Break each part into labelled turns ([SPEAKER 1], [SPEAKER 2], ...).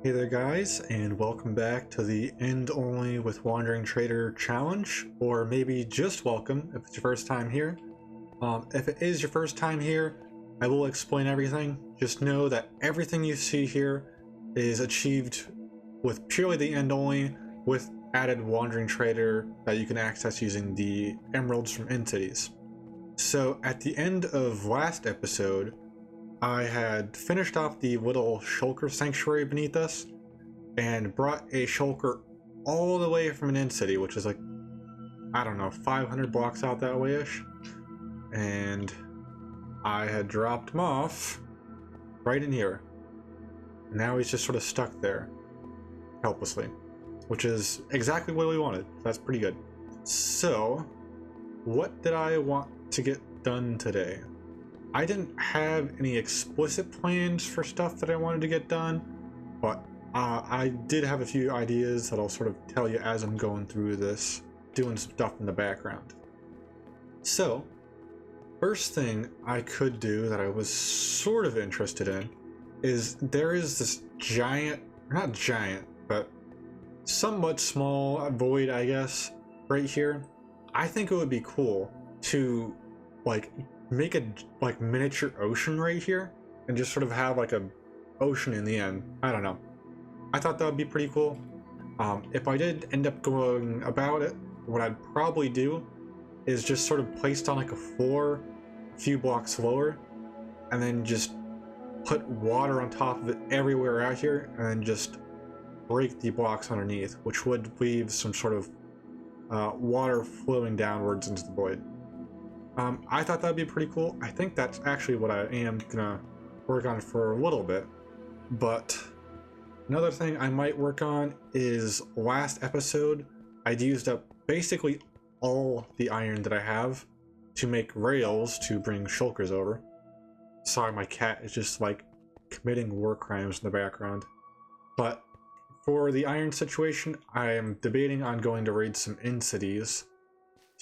[SPEAKER 1] Hey there guys, and welcome back to the End Only with Wandering Trader challenge, or maybe just welcome if it's your first time here. If it is your first time here, I will explain everything. Just know that everything you see here is achieved with purely the End Only, with added Wandering Trader that you can access using the emeralds from End Cities. So at the end of last episode, I had finished off the little shulker sanctuary beneath us and brought a shulker all the way from an end city, which is like, I don't know, 500 blocks out that way-ish. And I had dropped him off right in here. Now he's just sort of stuck there, helplessly, which is exactly what we wanted. That's pretty good. So, what did I want to get done today? I didn't have any explicit plans for stuff that I wanted to get done, but I did have a few ideas that I'll sort of tell you as I'm going through this, doing some stuff in the background. So, first thing I could do that I was sort of interested in is there is this giant, not giant, but somewhat small void, I guess, right here. I think it would be cool to, like, make a miniature ocean right here and just sort of have like a ocean in the end. I don't know, I thought that would be pretty cool. If I did end up going about it, what I'd probably do is just sort of placed on like a floor a few blocks lower, and then just put water on top of it everywhere out here, and then just break the blocks underneath, which would leave some sort of water flowing downwards into the void. I thought that'd be pretty cool. I think that's actually what I am gonna work on for a little bit. But another thing I might work on is, last episode I'd used up basically all the iron that I have to make rails to bring shulkers over. Sorry, my cat is just like committing war crimes in the background. But for the iron situation, I am debating on going to raid some end cities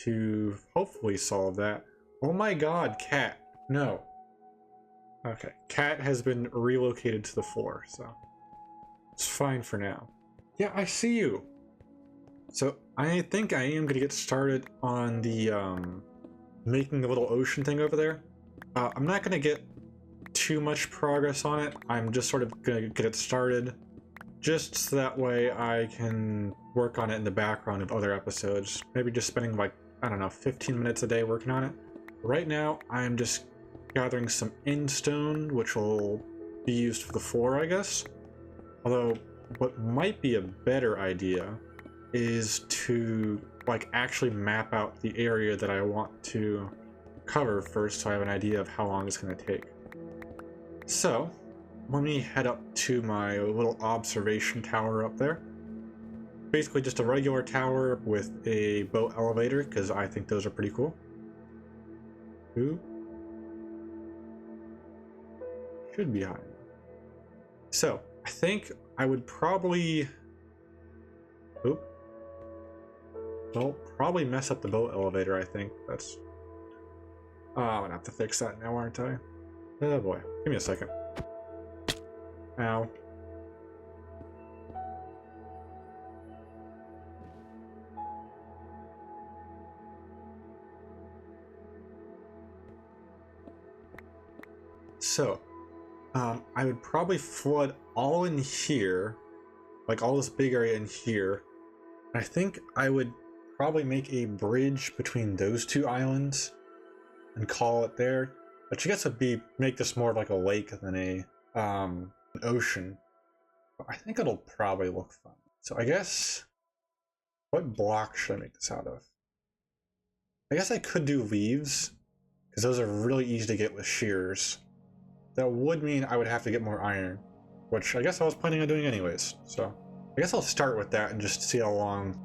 [SPEAKER 1] to hopefully solve that. Oh my god, cat. No. Okay, cat has been relocated to the floor, so it's fine for now. Yeah, I see you. So I think I am gonna get started on the making a little ocean thing over there. I'm not gonna get too much progress on it. I'm just sort of gonna get it started, just so that way I can work on it in the background of other episodes. Maybe just spending like, I don't know, 15 minutes a day working on it. Right now, I'm just gathering some end stone, which will be used for the floor, I guess. Although, what might be a better idea is to like actually map out the area that I want to cover first, so I have an idea of how long it's going to take. So, let me head up to my little observation tower up there. Basically just a regular tower with a boat elevator, because I think those are pretty cool. Ooh. Should be high. So, I think I would probably... Oop. Well, probably mess up the boat elevator, I think. That's... Oh, I'm gonna have to fix that now, aren't I? Oh boy. Give me a second. Ow. So, I would probably flood all in here, like all this big area in here. I think I would probably make a bridge between those two islands and call it there, which I guess would be make this more of like a lake than a an ocean. But I think it'll probably look fun. So I guess, what block should I make this out of? I guess I could do leaves, because those are really easy to get with shears. That would mean I would have to get more iron, which I guess I was planning on doing anyways. So I guess I'll start with that and just see how long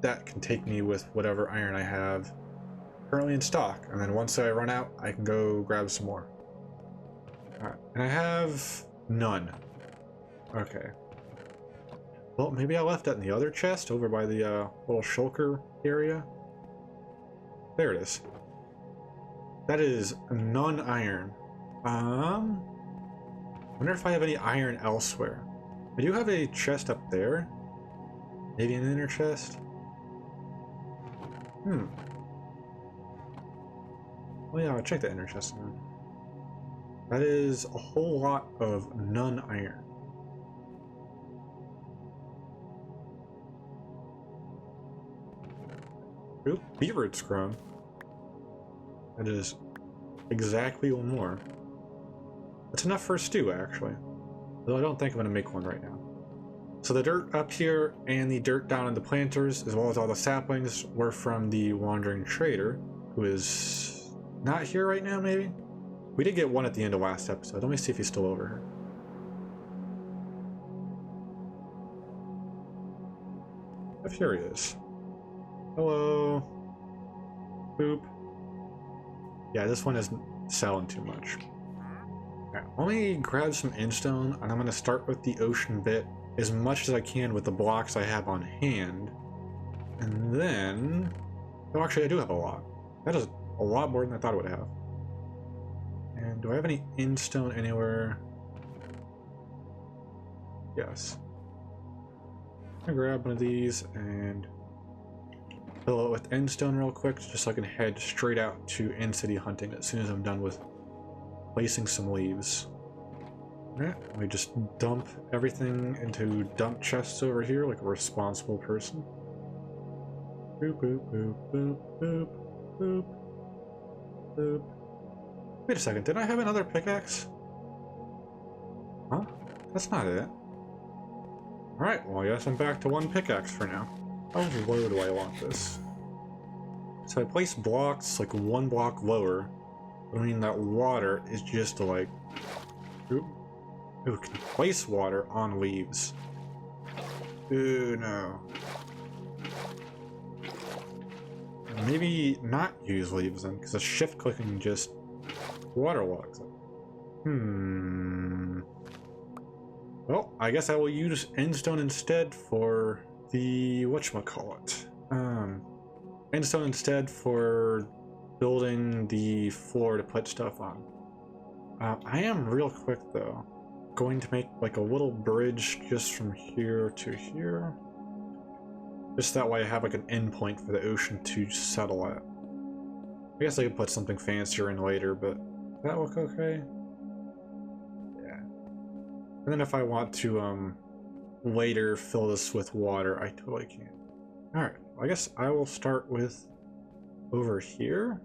[SPEAKER 1] that can take me with whatever iron I have currently in stock. And then once I run out, I can go grab some more. Alright, and I have none. Okay. Well, maybe I left that in the other chest over by the little shulker area. There it is. That is non-iron. Wonder if I have any iron elsewhere. I do have a chest up there. Maybe an inner chest. Oh yeah, I'll check the inner chest then. That is a whole lot of none iron. Oop, beetroot's grown. That is exactly one more. That's enough for a stew, actually. Though I don't think I'm going to make one right now. So the dirt up here and the dirt down in the planters, as well as all the saplings, were from the wandering trader, who is not here right now, maybe? We did get one at the end of last episode. Let me see if he's still over here. If here he is. Hello. Boop. Yeah, this one isn't selling too much. Right, let me grab some endstone, and I'm going to start with the ocean bit as much as I can with the blocks I have on hand. And then... Oh, actually, I do have a lot. That is a lot more than I thought I would have. And do I have any endstone anywhere? Yes. I'm going to grab one of these and fill it with endstone real quick, just so I can head straight out to in-city hunting as soon as I'm done with placing some leaves. Alright, let me just dump everything into dump chests over here like a responsible person. Boop, boop, boop, boop, boop, boop, boop. Wait a second, did I have another pickaxe? Huh? That's not it. Alright, well I guess I'm back to one pickaxe for now. How low do I want this? So I place blocks like one block lower, but I mean that water is just like... Ooh, can place water on leaves. Ooh, no. Maybe not use leaves then, because the shift clicking just waterlogs it. Well, I guess I will use endstone instead for the whatchamacallit. Endstone instead for building the floor to put stuff on. I am real quick though going to make like a little bridge just from here to here. Just that way I have like an endpoint for the ocean to settle at. I guess I could put something fancier in later, but does that look okay? Yeah. And then if I want to later fill this with water, I totally can. Alright, I guess I will start with over here.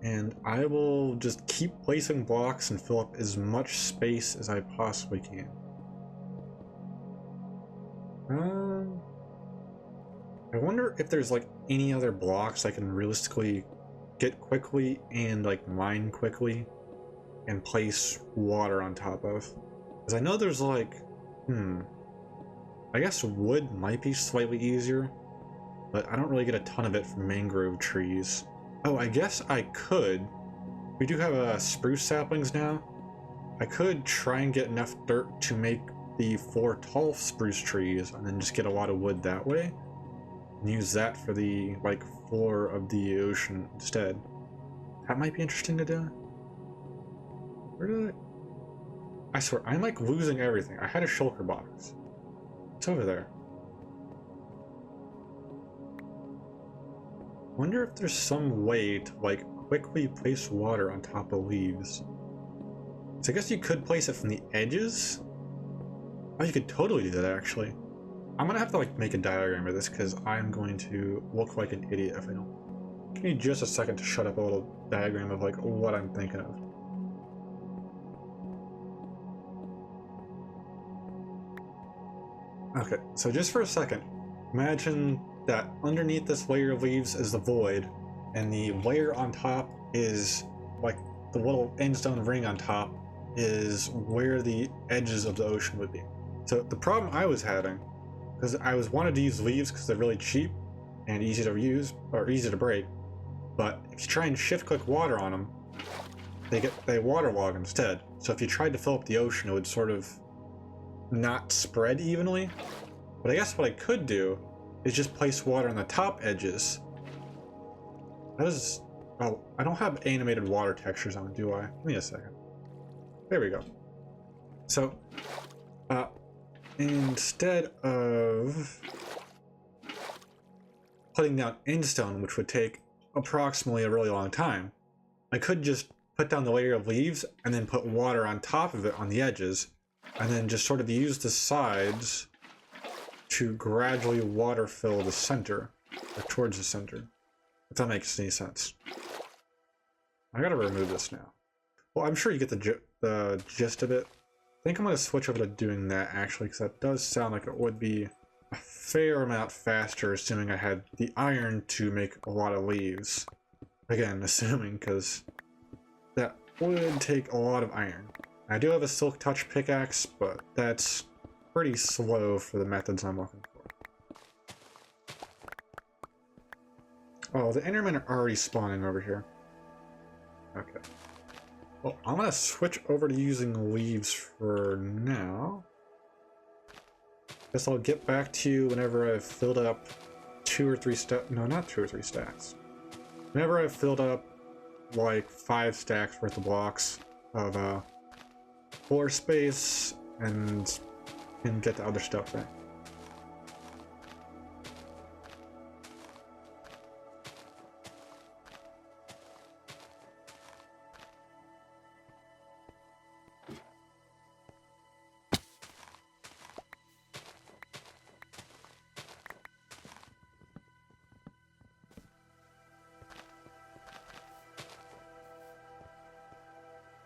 [SPEAKER 1] And I will just keep placing blocks and fill up as much space as I possibly can. I wonder if there's like any other blocks I can realistically get quickly and like mine quickly and place water on top of. Because I know there's like, I guess wood might be slightly easier, but I don't really get a ton of it from mangrove trees. Oh, I guess I could. We do have spruce saplings now. I could try and get enough dirt to make the 4 tall spruce trees and then just get a lot of wood that way. And use that for the, like, floor of the ocean instead. That might be interesting to do. Where did I swear, I'm like losing everything. I had a shulker box. It's over there. Wonder if there's some way to like quickly place water on top of leaves. So I guess you could place it from the edges. Oh, you could totally do that actually. I'm gonna have to like make a diagram of this because I'm going to look like an idiot if I don't. Give me just a second to shut up a little diagram of like what I'm thinking of. Okay, so just for a second, imagine that underneath this layer of leaves is the void, and the layer on top is like the little endstone ring on top is where the edges of the ocean would be. So the problem I was having, because I wanted to use leaves because they're really cheap and easy to use or easy to break, but if you try and shift click water on them, they waterlog instead. So if you tried to fill up the ocean, it would sort of not spread evenly. But I guess what I could do is just place water on the top edges. That is Oh, I don't have animated water textures on, do I? Give me a second. There we go. So, instead of putting down endstone, which would take approximately a really long time, I could just put down the layer of leaves and then put water on top of it on the edges, and then just sort of use the sides to gradually water fill the center, or towards the center, if that makes any sense. I gotta remove this now. Well, I'm sure you get the gist of it. I think I'm gonna switch over to doing that actually, because that does sound like it would be a fair amount faster, assuming I had the iron to make a lot of leaves. Again, assuming, because that would take a lot of iron. I do have a silk touch pickaxe, but that's pretty slow for the methods I'm looking for. Oh, the Endermen are already spawning over here. Okay. Well, I'm gonna switch over to using leaves for now. Guess I'll get back to you whenever I've filled up 2 or 3 stacks. No, not 2 or 3 stacks. Whenever I've filled up like 5 stacks worth of blocks of floor space and can get the other stuff there.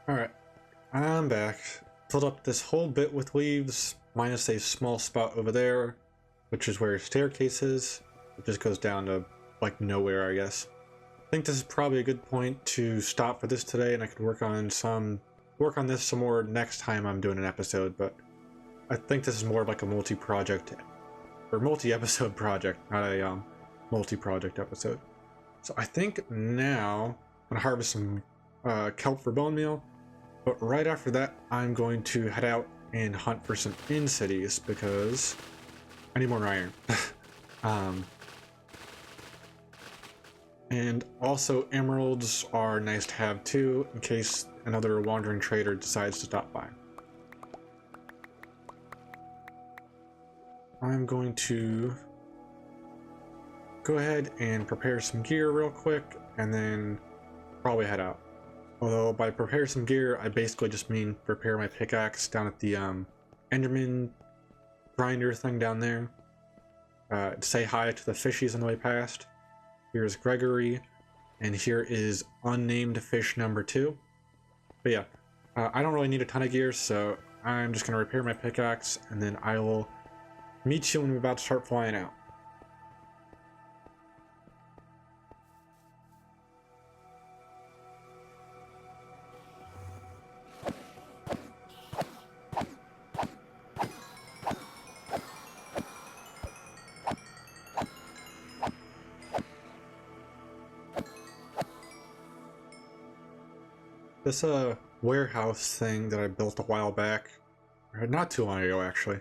[SPEAKER 1] Alright, I'm back. Filled up this whole bit with leaves, minus a small spot over there, which is where your staircase is. It just goes down to, like, nowhere, I guess. I think this is probably a good point to stop for this today, and I could work on this some more next time I'm doing an episode, but I think this is more like a multi-project, or multi-episode project, not a multi-project episode. So I think now I'm gonna harvest some kelp for bone meal. But right after that, I'm going to head out and hunt for some in-cities because I need more iron. And also emeralds are nice to have too, in case another wandering trader decides to stop by. I'm going to go ahead and prepare some gear real quick and then probably head out. Although by prepare some gear, I basically just mean prepare my pickaxe down at the Enderman grinder thing down there. Say hi to the fishies on the way past. Here's Gregory, and here is unnamed fish number 2. But yeah, I don't really need a ton of gear, so I'm just going to repair my pickaxe, and then I will meet you when we're about to start flying out. This warehouse thing that I built a while back, or not too long ago actually,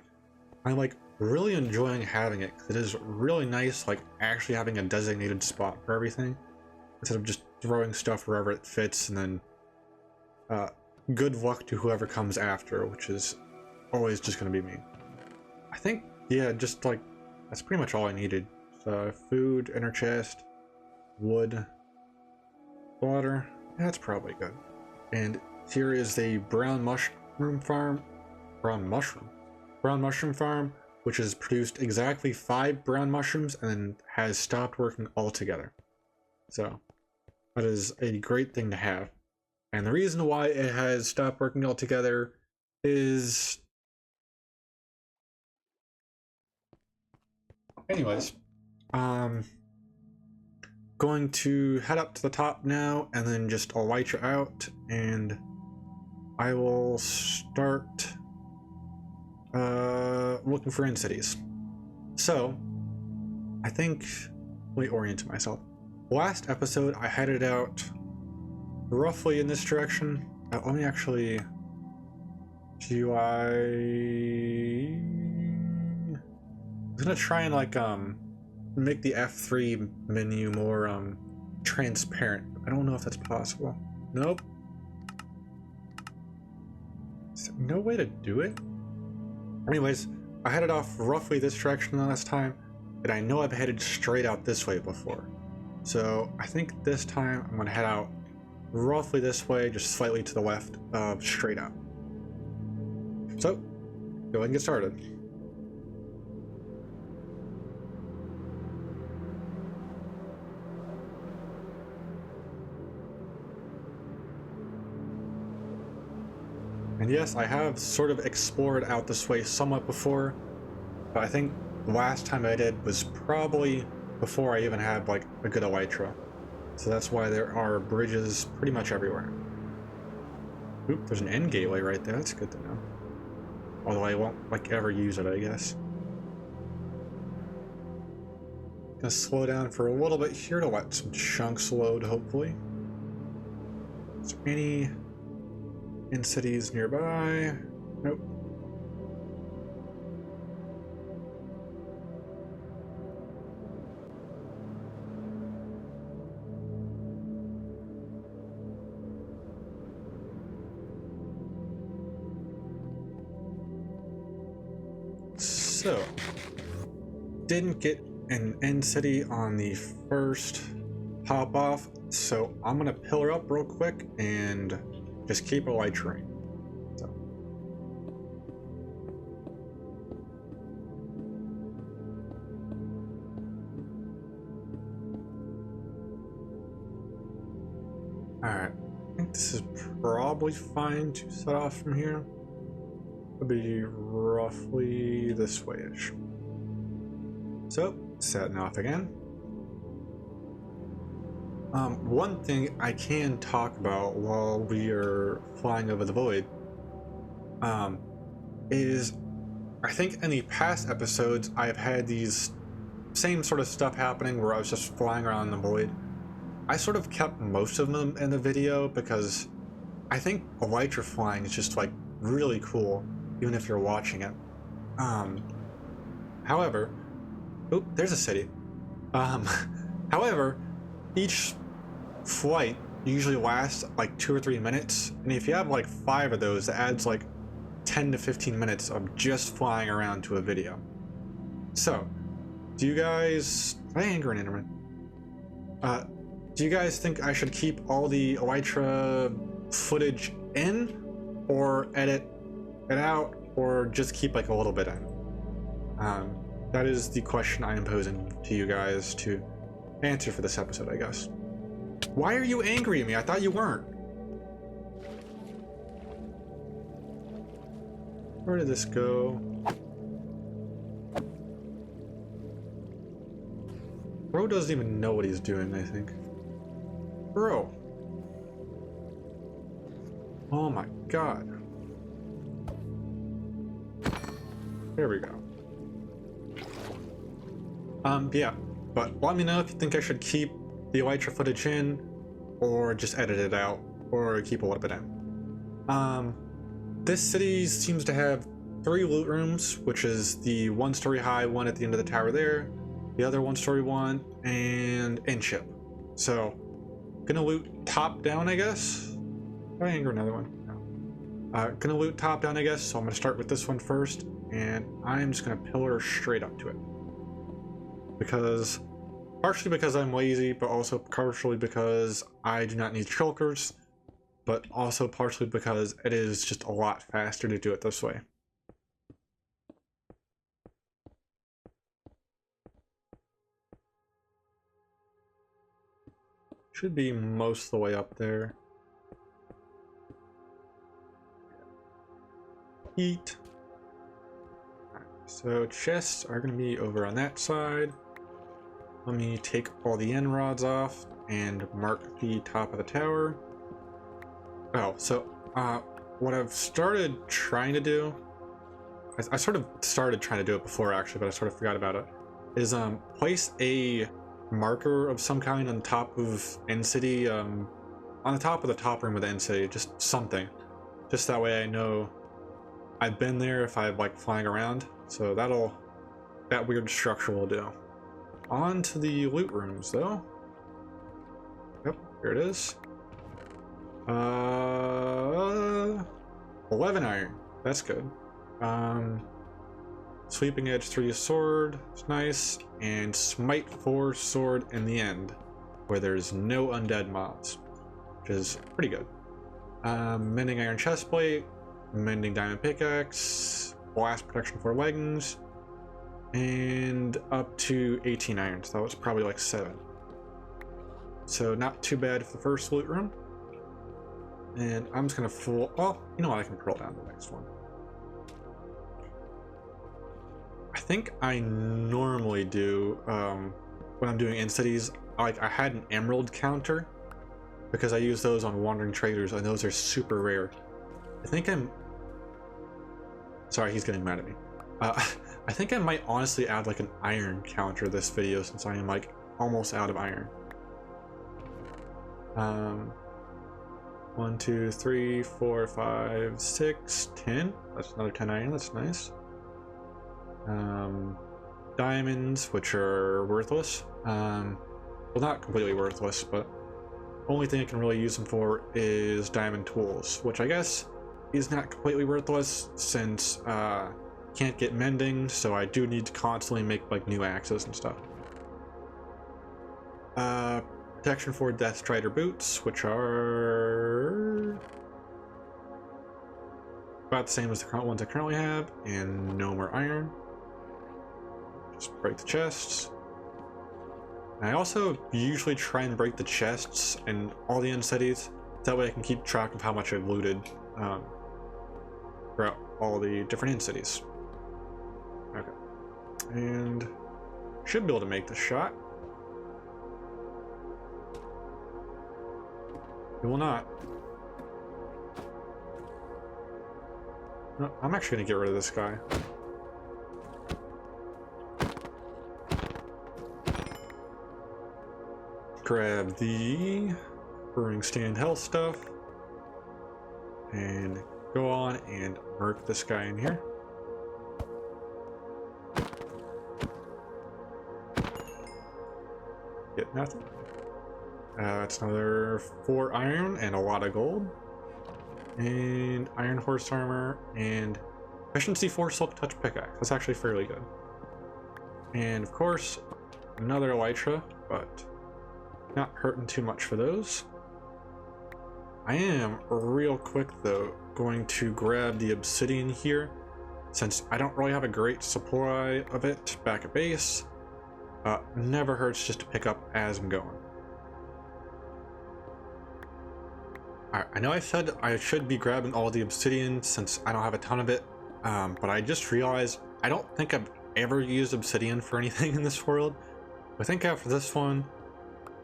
[SPEAKER 1] I'm like really enjoying having it because it is really nice, like actually having a designated spot for everything instead of just throwing stuff wherever it fits and then good luck to whoever comes after, which is always just going to be me. I think, yeah, just like that's pretty much all I needed. So food, inner chest, wood, water, that's probably good. And here is a brown mushroom farm, which has produced exactly 5 brown mushrooms and then has stopped working altogether. So that is a great thing to have. And the reason why it has stopped working altogether is... Anyways, going to head up to the top now and then just elytra out, and I will start looking for in-cities. So I think, let me orient myself. Last episode I headed out roughly in this direction. Let me actually I'm gonna try and like make the F3 menu more transparent. I don't know if that's possible. Nope. Is there no way to do it? Anyways, I headed off roughly this direction the last time, and I know I've headed straight out this way before. So I think this time I'm gonna head out roughly this way, just slightly to the left of straight out. So, go ahead and get started. And yes, I have sort of explored out this way somewhat before, but I think the last time I did was probably before I even had like a good elytra. So that's why there are bridges pretty much everywhere. Oop, there's an end gateway right there. That's good to know. Although I won't like ever use it, I guess. Gonna slow down for a little bit here to let some chunks load, hopefully. Is there any in cities nearby? Nope. So, didn't get an end city on the first hop off, so I'm gonna pillar up real quick and just keep a light train. So. Alright, I think this is probably fine to set off from here. It'll be roughly this way-ish. So, setting off again. One thing I can talk about while we are flying over the void is I think in the past episodes I've had these same sort of stuff happening where I was just flying around the void. I sort of kept most of them in the video because I think elytra flying is just like really cool even if you're watching it. However, oh, there's a city. However, each flight usually lasts like 2 or 3 minutes, and if you have like 5 of those, that adds like 10 to 15 minutes of just flying around to a video. So, do you guys... I anger an Enderman. Do you guys think I should keep all the elytra footage in, or edit it out, or just keep like a little bit in? That is the question I am posing to you guys to answer for this episode, I guess. Why are you angry at me? I thought you weren't. Where did this go? Bro doesn't even know what he's doing, I think. Bro. Oh my god. There we go. Yeah, but let me know if you think I should keep the elytra footage in, or just edit it out, or keep a little bit in. This city seems to have 3 loot rooms, which is the 1-story high one at the end of the tower there, the other 1-story one, and in-ship. So, gonna loot top down, I guess? Did I anger another one? No. Gonna loot top down, I guess, so I'm gonna start with this one first, and I'm just gonna pillar straight up to it. Because, partially because I'm lazy, but also partially because I do not need shulkers, but also partially because it is just a lot faster to do it this way. Should be most of the way up there. Heat. So chests are going to be over on that side. Let me take all the end rods off and mark the top of the tower. Oh, so what I've started trying to do, I sort of started trying to do it before actually, but I sort of forgot about it, is place a marker of some kind on the top of End City, on the top of the top room of the End City, just something. Just that way I know I've been there if I'm like flying around. So that weird structure will do. On to the loot rooms though. Here it is. 11 iron. That's good. Sweeping Edge 3 sword. It's nice. And Smite 4 sword in the end, where there's no undead mobs, which is pretty good. Mending iron chestplate. Mending diamond pickaxe. Blast protection for leggings. And up to 18 iron, so that was probably like 7. So not too bad for the first loot room. And I'm just gonna full. Oh, you know what? I can pearl down the next one. I think I normally do when I'm doing in cities. Like I had an emerald counter because I use those on wandering traders, and those are super rare. I think I'm. Sorry, he's getting mad at me. I think I might honestly add like an iron counter this video since I am like almost out of iron. 1, 2, 3, 4, 5, 6, 10. That's another 10 iron. That's nice. Diamonds, which are worthless. Well, not completely worthless, but only thing I can really use them for is diamond tools, which I guess is not completely worthless since can't get mending, so I do need to constantly make like new axes and stuff. Protection for Death Strider boots, which are about the same as the current ones I currently have, and no more iron. Just break the chests. And I also usually try and break the chests in all the end cities, that way I can keep track of how much I've looted throughout all the different end cities. Okay, and should be able to make the shot. It will not. No, I'm actually gonna get rid of this guy. Grab the brewing stand health stuff and go on and murk this guy in here. Get nothing. That's another 4 iron and a lot of gold. And iron horse armor and efficiency 4 silk touch pickaxe. That's actually fairly good. And of course, another elytra, but not hurting too much for those. I am real quick though going to grab the obsidian here, since I don't really have a great supply of it back at base. Never hurts just to pick up as I'm going. Alright, I know I said I should be grabbing all the obsidian since I don't have a ton of it, but I just realized I don't think I've ever used obsidian for anything in this world. I think after this one,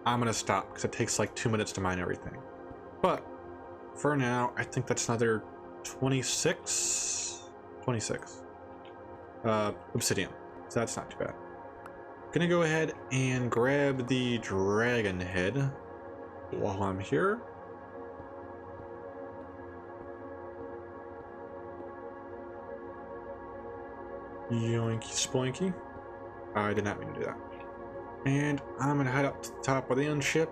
[SPEAKER 1] I'm gonna stop because it takes like 2 minutes to mine everything. But for now, I think that's another 26 obsidian, so that's not too bad. Gonna go ahead and grab the dragon head while I'm here. Yoinky splinky. I did not mean to do that. And I'm gonna head up to the top of the end ship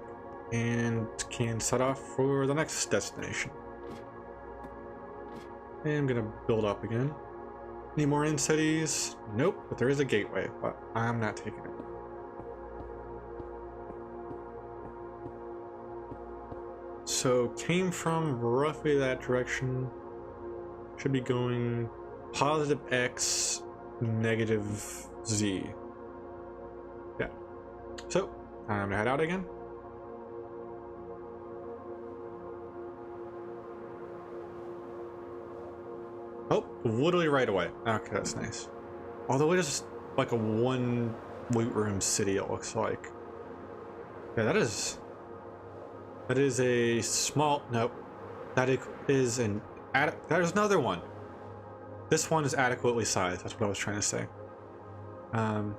[SPEAKER 1] and can set off for the next destination. And I'm gonna build up again. Any more end cities? Nope, but there is a gateway, but I'm not taking it. So came from roughly that direction. Should be going positive X, negative Z. Yeah. So I'm gonna head out again. Oh, literally right away. Okay, that's nice. Although it is like a 1 loot room city, it looks like. Yeah, that is a small. Nope. That is an. There's another one. This one is adequately sized. That's what I was trying to say. Yeah,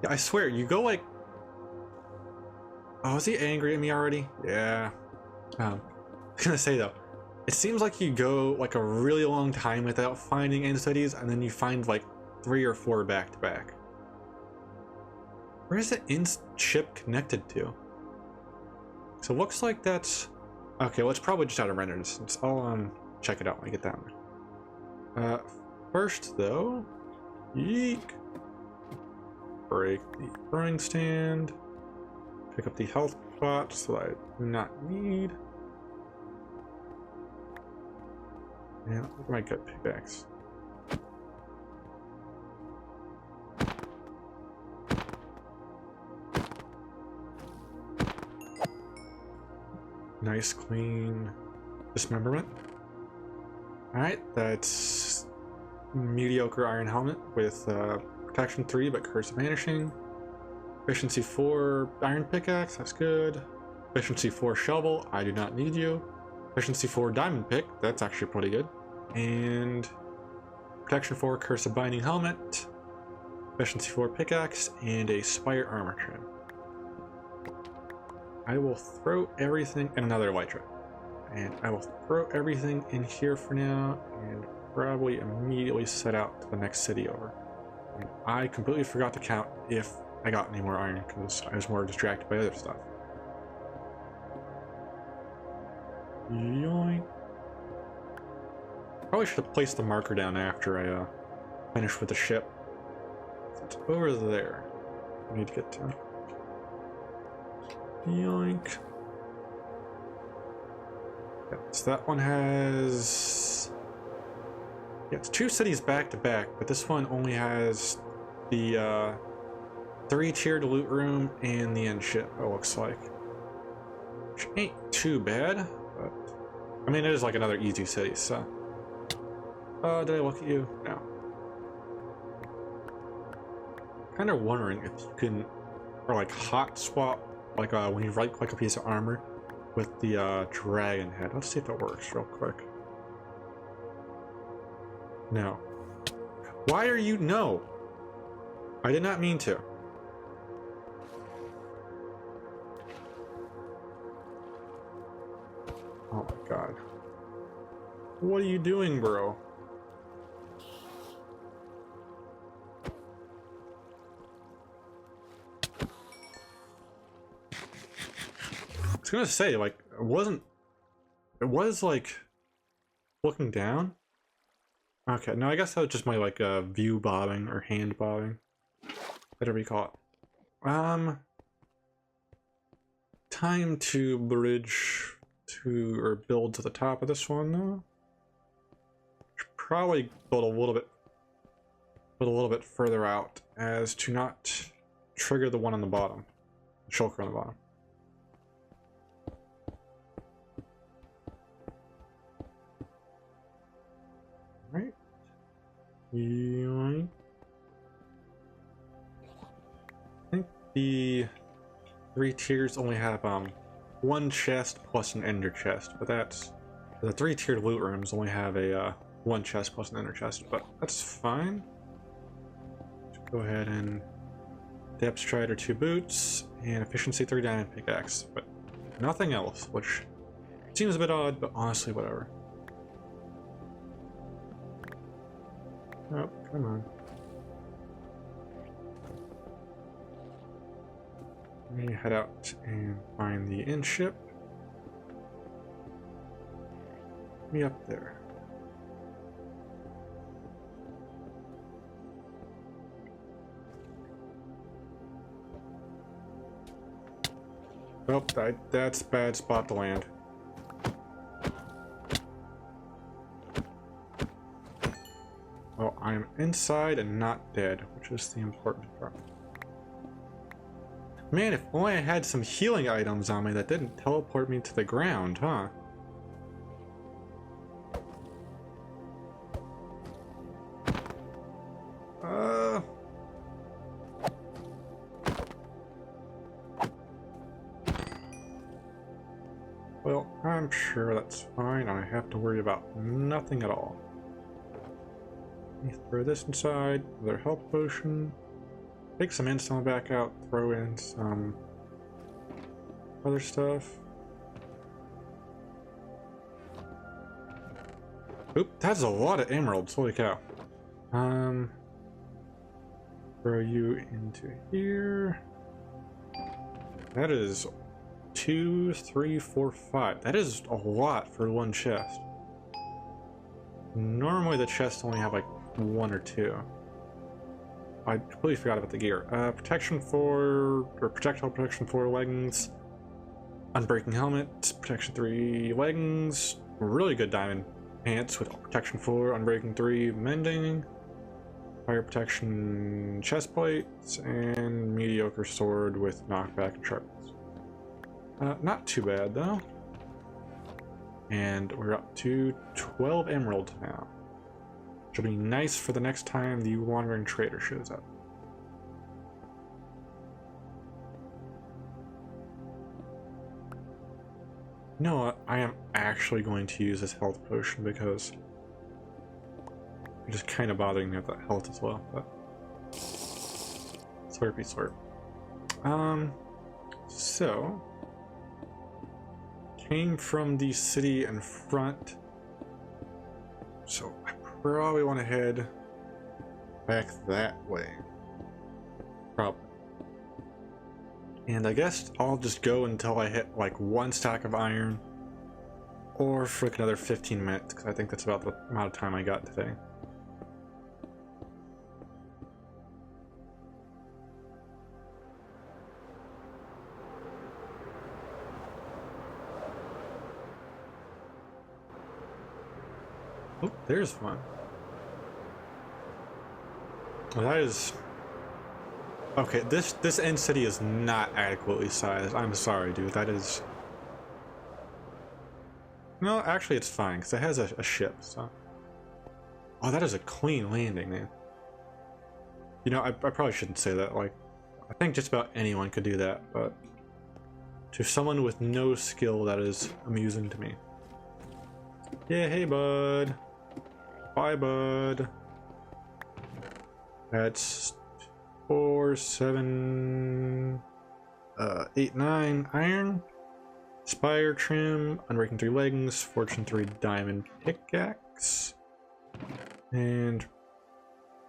[SPEAKER 1] I swear, you go like. Oh, is he angry at me already? Yeah. I was gonna say though, it seems like you go like a really long time without finding end cities, and then you find like 3 or 4 back to back. Where is the end ship connected to? So it looks like that's okay. Well, it's probably just out of render distance. I'll check it out when I get down there. First though, yeek. Break the throwing stand. Pick up the health pots that I do not need. Yeah, look at my good pickaxe. Nice, clean dismemberment. Alright, that's mediocre iron helmet with protection 3 but curse of vanishing. Efficiency 4 iron pickaxe, that's good. Efficiency 4 shovel, I do not need you. Efficiency 4 diamond pick, that's actually pretty good. And protection 4 curse of binding helmet. Efficiency 4 pickaxe, and a spire armor trim. I will throw everything, and another elytra. And I will throw everything in here for now, and probably immediately set out to the next city over. And I completely forgot to count if I got any more iron, because I was more distracted by other stuff. Yoink. Probably should have placed the marker down after I finished with the ship. It's over there. I need to get to. Yoink. Yeah, so that one has... Yeah, it's 2 cities back to back, but this one only has the 3-tiered loot room and the end ship, it looks like. Which ain't too bad, but... I mean, it is like another easy city, so... did I look at you? No. Kind of wondering if you can... Or like hot swap, like when you right click a piece of armor with the dragon head. Let's see if it works real quick. No. Why are you... No! I did not mean to. Oh my god. What are you doing, bro? I was gonna say, like, it wasn't... It was, like, looking down? Okay, no, I guess that was just my, like, view bobbing, or hand bobbing. Whatever you call it. Time to bridge to, or build to the top of this one, though. Should probably build a little bit further out, as to not trigger the one on the bottom. The shulker on the bottom. Right. Yoink. I think the 3 tiers only have 1 chest plus an ender chest, but that's the 3-tiered loot rooms only have a 1 chest plus an ender chest, but that's fine. Let's go ahead and depth strider 2 boots and efficiency 3 diamond pickaxe, but nothing else, which seems a bit odd, but honestly, whatever. Oh, come on. Let me head out and find the inn ship. Me up there. Oh, that's a bad spot to land. Well, I'm inside and not dead, which is the important part. Man, if only I had some healing items on me that didn't teleport me to the ground, huh? Well, I'm sure that's fine. I have to worry about nothing at all. Let me throw this inside, another health potion. Take some instone back out, throw in some other stuff. Oop, that's a lot of emeralds, holy cow. Throw you into here. That is 2, 3, 4, 5. That is a lot for one chest. Normally the chests only have like 1 or 2. I completely forgot about the gear. Protection 4, or projectile protection 4 leggings. Unbreaking helmet, protection 3 leggings. Really good diamond pants with protection 4, unbreaking 3, mending. Fire protection chest plates, and mediocre sword with knockback and sharpness. Not too bad though. And we're up to 12 emeralds now. Which will be nice for the next time the wandering trader shows up. You know what? I am actually going to use this health potion because it's just kind of bothering me with that health as well. But slurpy slurp. So came from the city in front, so I probably want to head back that way. Probably. And I guess I'll just go until I hit like 1 stack of iron, or for like another 15 minutes, because I think that's about the amount of time I got today. Oh, there's one. Well, that is... Okay, this end city is not adequately sized. I'm sorry, dude. That is... No, actually it's fine, because it has a ship, so... Oh, that is a clean landing, man. You know, I probably shouldn't say that. Like, I think just about anyone could do that, but... To someone with no skill, that is amusing to me. Yeah, hey, bud. Bye, bud. That's 4, 7, 8, 9 iron, spire trim, unbreaking 3 leggings, fortune 3 diamond pickaxe, and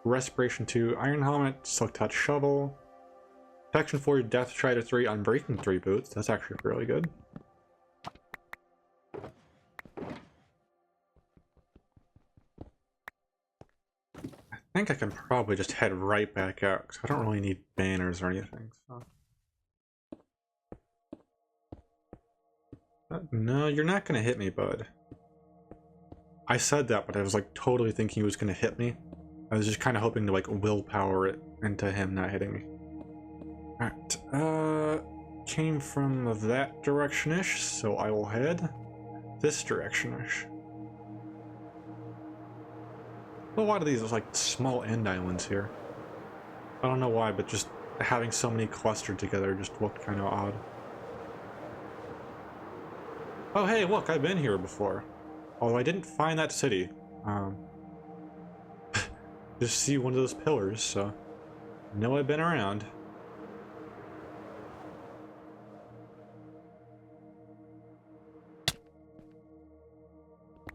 [SPEAKER 1] respiration 2 iron helmet, silk touch shovel, protection 4 death strider 3 unbreaking 3 boots. That's actually really good. I think I can probably just head right back out because I don't really need banners or anything. So. No, you're not gonna hit me, bud. I said that, but I was like totally thinking he was gonna hit me. I was just kind of hoping to like willpower it into him not hitting me. Alright, came from that direction-ish, so I will head this direction-ish. A lot of these are like small end islands here. I don't know why, but just having so many clustered together just looked kind of odd. Oh hey, look, I've been here before. Although I didn't find that city. Just see one of those pillars, so I know I've been around.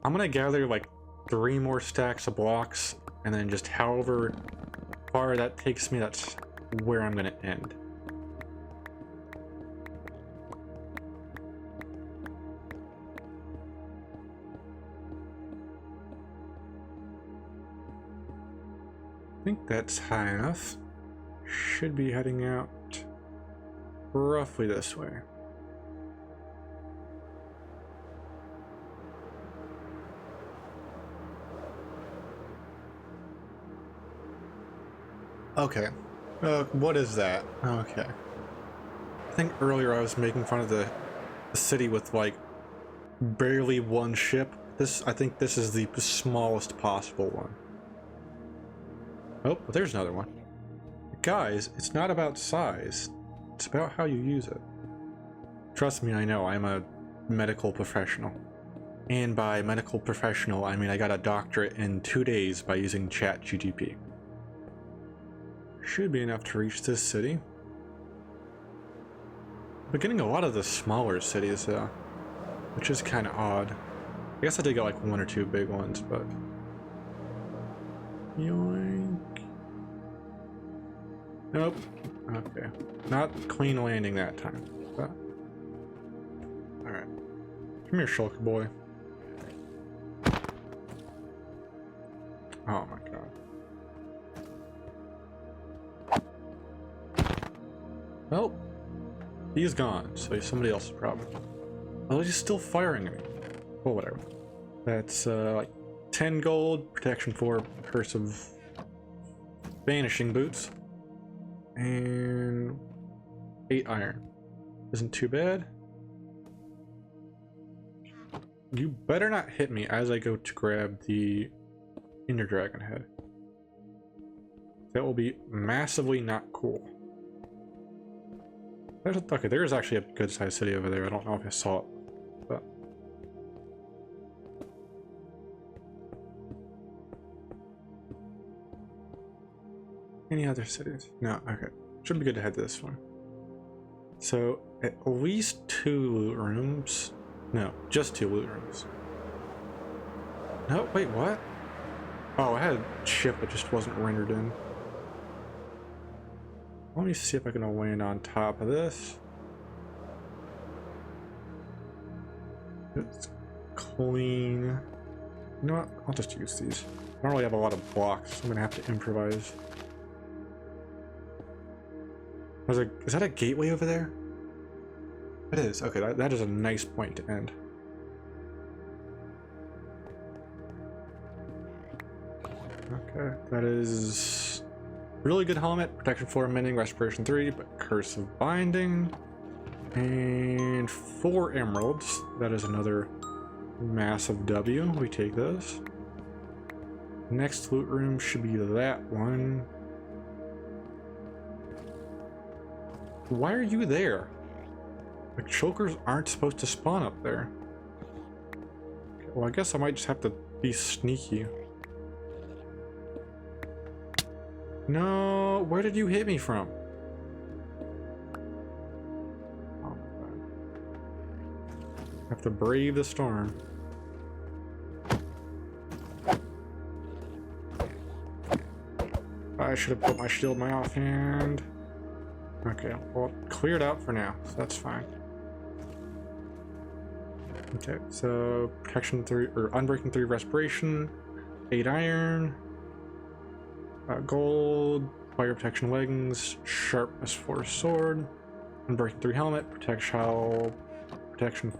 [SPEAKER 1] I'm gonna gather like 3 more stacks of blocks, and then just however far that takes me, that's where I'm gonna end. I think that's high enough. Should be heading out roughly this way. Okay. What is that? Okay. I think earlier I was making fun of the city with like barely 1 ship. I think this is the smallest possible one. Oh, there's another one. Guys, it's not about size. It's about how you use it. Trust me, I know. I'm a medical professional. And by medical professional, I mean I got a doctorate in 2 days by using ChatGPT. Should be enough to reach this city. We're getting a lot of the smaller cities though, which is kind of odd. I guess I did get like 1 or 2 big ones, but... Yoink. Nope. Okay. Not clean landing that time, but... Come here, shulker boy. Oh my god. Well, he's gone, so he's somebody else's problem. Oh, he's still firing at me. Well, whatever. That's like 10 gold, protection 4, curse of vanishing boots, and 8 iron. Isn't too bad. You better not hit me as I go to grab the Ender Dragon head. That will be massively not cool. Okay, there is actually a good sized city over there. I don't know if I saw it, but any other cities? No. Okay, should be good to head to this one. So at least 2 loot rooms. No, just 2 loot rooms. No, wait, what? Oh, I had a ship that just wasn't rendered in. Let me see if I can land on top of this. It's clean. You know what? I'll just use these. I don't really have a lot of blocks, so I'm gonna have to improvise. Is that a gateway over there? It is. Okay, that is a nice point to end. Okay, that is really good helmet, protection 4, mending, respiration 3, but curse of binding, and 4 emeralds. That is another massive W. We take those. Next loot room should be that one. Why are you there? Like, chokers aren't supposed to spawn up there. Okay, well, I guess I might just have to be sneaky. No, where did you hit me from? Oh my god. I have to brave the storm. I should have put my shield in my offhand. Okay, well, cleared out for now, so that's fine. Okay, so protection 3 or unbreaking 3 respiration, 8 iron, gold, fire protection leggings, sharpness 4 sword, unbreaking 3 helmet, protection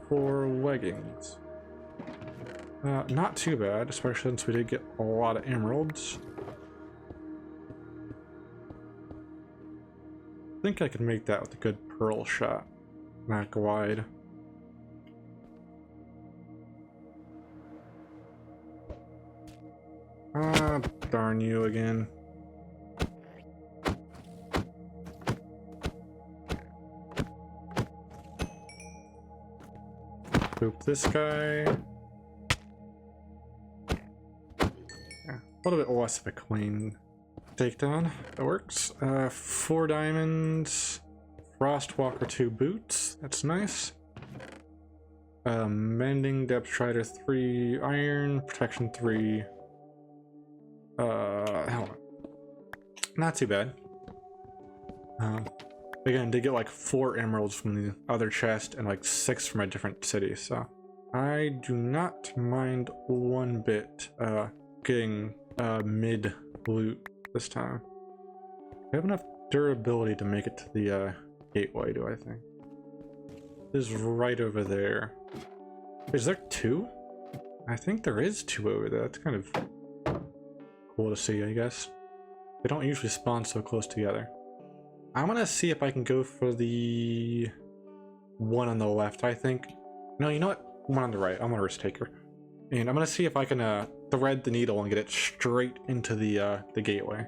[SPEAKER 1] 4 leggings. Not too bad, especially since we did get a lot of emeralds. I think I could make that with a good pearl shot, not glide. Ah, darn you again. Boop this guy. Yeah, a little bit less of a clean takedown. That works. 4 diamonds. Frostwalker 2 boots. That's nice. Mending, depth strider 3 iron, protection 3 helmet. Not too bad. Again, did get like 4 emeralds from the other chest and like 6 from a different city, so I do not mind one bit getting mid loot this time. I have enough durability to make it to the gateway, do I think? It is right over there. Is there 2? I think there is 2 over there. That's kind of cool to see, I guess. They don't usually spawn so close together. I'm gonna see if I can go for the one on the left, I think. No, you know what? One on the right. I'm a risk taker. And I'm gonna see if I can thread the needle and get it straight into the gateway.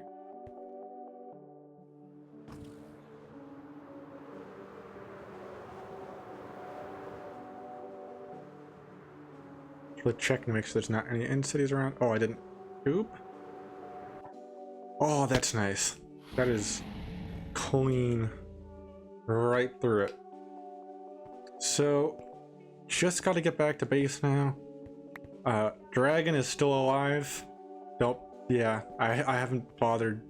[SPEAKER 1] Let's check and make sure there's not any end cities around. Oh, I didn't. Oop. Oh, that's nice. That is clean right through it. So, just got to get back to base now. Dragon is still alive. Nope. Yeah, I haven't bothered.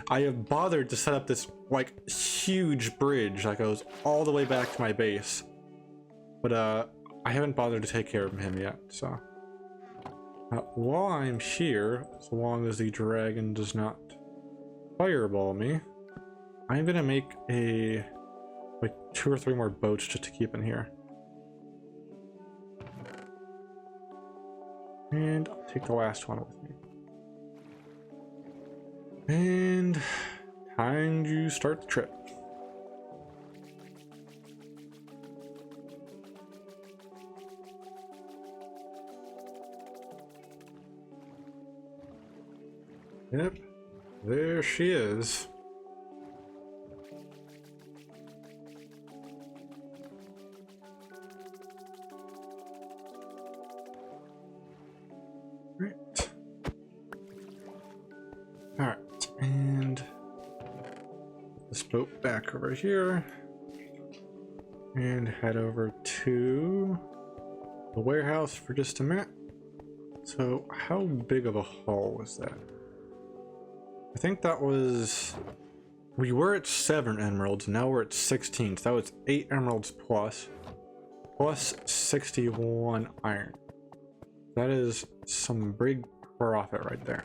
[SPEAKER 1] I have bothered to set up this like huge bridge that goes all the way back to my base. But I haven't bothered to take care of him yet, so. While I'm here, so long as the dragon does not fireball me, I'm gonna make like 2 or 3 more boats just to keep in here. And I'll take the last one with me. And time to start the trip. Yep, there she is. Right. Alright, and this boat back over here. And head over to the warehouse for just a minute. So, how big of a haul was that? I think that was, we were at 7 emeralds, now we're at 16, so that was 8 emeralds plus 61 iron. That is some big profit right there.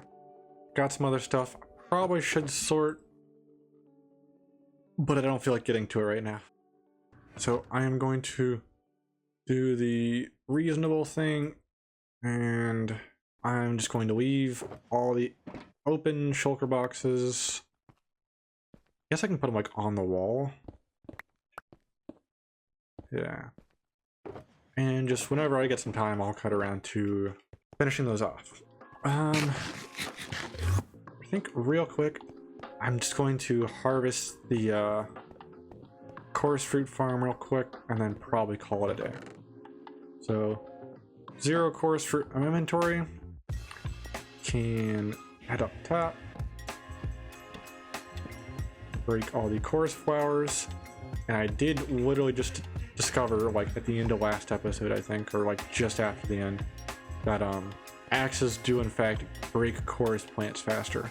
[SPEAKER 1] Got some other stuff I probably should sort, but I don't feel like getting to it right now. So I am going to do the reasonable thing, and I'm just going to leave all the open shulker boxes. I guess I can put them like on the wall. Yeah. And just whenever I get some time, I'll cut around to finishing those off. I think real quick, I'm just going to harvest the coarse fruit farm real quick and then probably call it a day. So 0 coarse fruit inventory. Can head up top, break all the coarse flowers, and I did literally just discover, like at the end of last episode, I think, or like just after the end, that axes do in fact break coarse plants faster,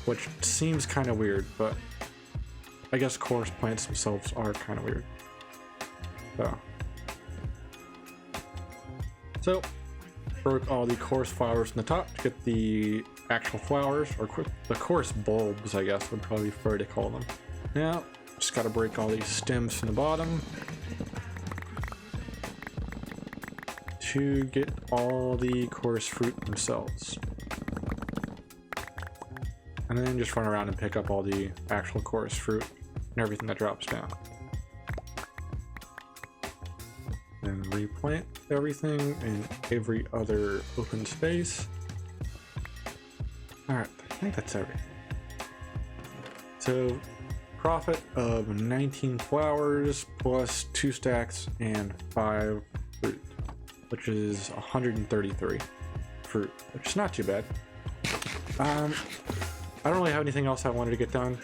[SPEAKER 1] which seems kind of weird, but I guess coarse plants themselves are kind of weird. So broke all the coarse flowers from the top to get the actual flowers, or the coarse bulbs, I guess would probably prefer to call them. Now, just gotta break all these stems from the bottom to get all the coarse fruit themselves. And then just run around and pick up all the actual coarse fruit and everything that drops down. Then replant everything in every other open space. Alright, I think that's everything. So, profit of 19 flowers plus 2 stacks and 5 fruit, which is 133 fruit, which is not too bad. I don't really have anything else I wanted to get done.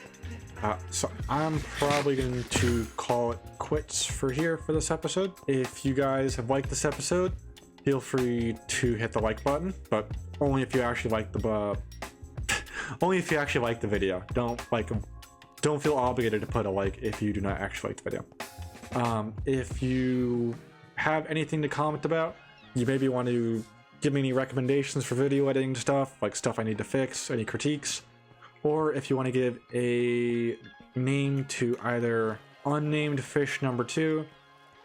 [SPEAKER 1] So I'm probably going to call it quits for here for this episode. If you guys have liked this episode, feel free to hit the like button, but only if you actually like the only if you actually like the video. Don't feel obligated to put a like if you do not actually like the video. If you have anything to comment about, you maybe want to give me any recommendations for video editing stuff, like stuff I need to fix, any critiques. Or if you want to give a name to either unnamed fish number 2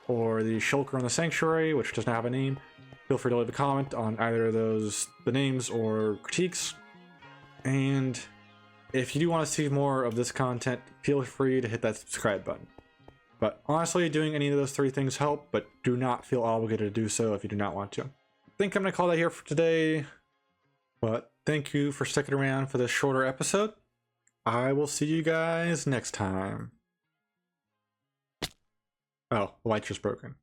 [SPEAKER 1] or the shulker in the sanctuary, which doesn't have a name, feel free to leave a comment on either of those, the names or critiques. And if you do want to see more of this content, feel free to hit that subscribe button. But honestly, doing any of those 3 things help, but do not feel obligated to do so if you do not want to. I think I'm going to call that here for today. But thank you for sticking around for this shorter episode. I will see you guys next time. Oh, the light's just broken.